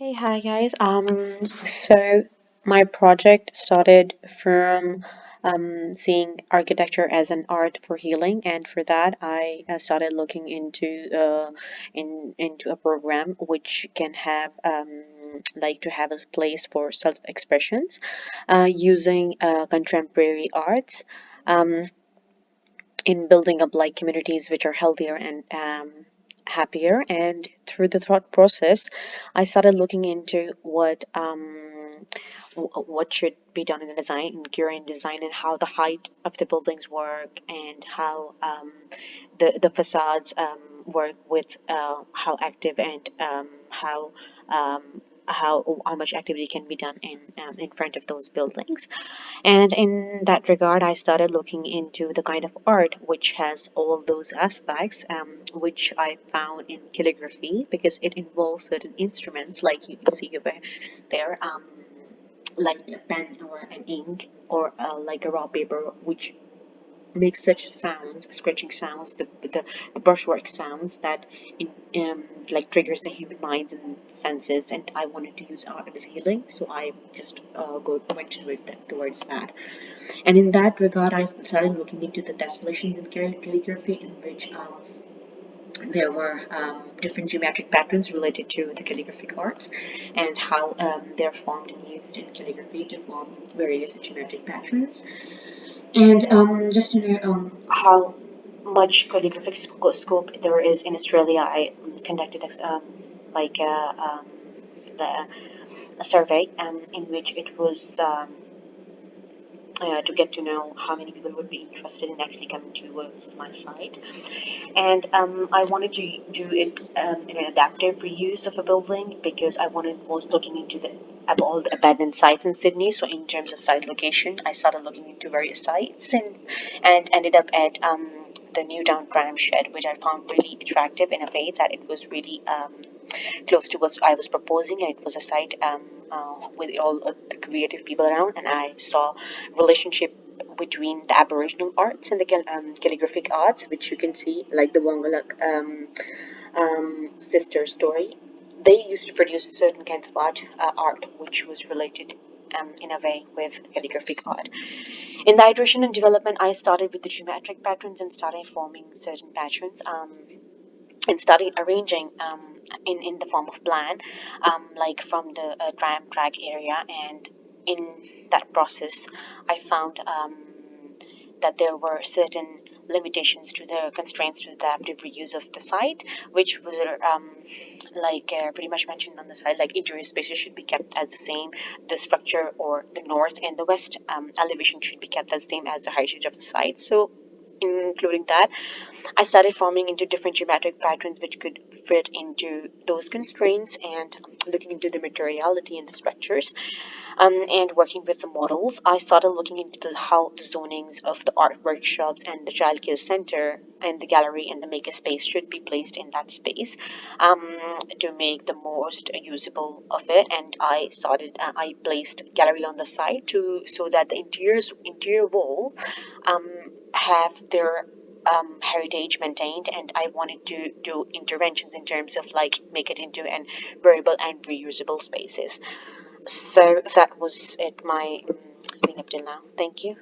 Hi guys. So my project started from seeing architecture as an art for healing, and for that I started looking into a program which can have like to have a place for self-expressions using contemporary arts. Um, in building up like communities which are healthier and happier. And through the thought process, I started looking into what should be done in the design, in interior design, and how the height of the buildings work, and how the facades work with how active and how much activity can be done in front of those buildings. And in that regard, I started looking into the kind of art which has all those aspects, which I found in calligraphy because it involves certain instruments, like you can see over there, like a pen or an ink or like a raw paper, which makes such sounds, scratching sounds, the brushwork sounds that in, like triggers the human minds and senses. And I wanted to use art as healing, so I just went towards that. And in that regard, I started looking into the tessellations in calligraphy, in which there were different geometric patterns related to the calligraphic arts, and how they're formed and used in calligraphy to form various geometric patterns. And just to know how much calligraphic scope there is in Australia, I conducted like the, a survey in which it was to get to know how many people would be interested in actually coming to visit my site. And I wanted to do it in an adaptive reuse of a building because I wanted was looking into the all the abandoned sites in Sydney. So in terms of site location, I started looking into various sites and ended up at the new down tram shed, which I found really attractive in a way that it was really close to what I was proposing, and it was a site with all of the creative people around, and I saw relationship between the Aboriginal arts and the calligraphic arts, which you can see, like the Wongaluk sister story. They used to produce certain kinds of art which was related in a way with calligraphic art. In the iteration and development, I started with the geometric patterns and started forming certain patterns. And started arranging in the form of plan, like from the tram track area. And in that process, I found that there were certain limitations to the constraints to the adaptive reuse of the site, which was pretty much mentioned on the site, like interior spaces should be kept as the same, the structure or the north and the west elevation should be kept as same as the height of the site. So including that, I started forming into different geometric patterns which could fit into those constraints, and looking into the materiality and the structures, and working with the models. I started looking into how the zonings of the art workshops and the childcare center and the gallery and the maker space should be placed in that space to make the most usable of it. And I placed gallery on the side to so that the interior wall have their heritage maintained, and I wanted to do interventions in terms of like make it into an variable and reusable spaces. So that was it, my thing up till now. Thank you.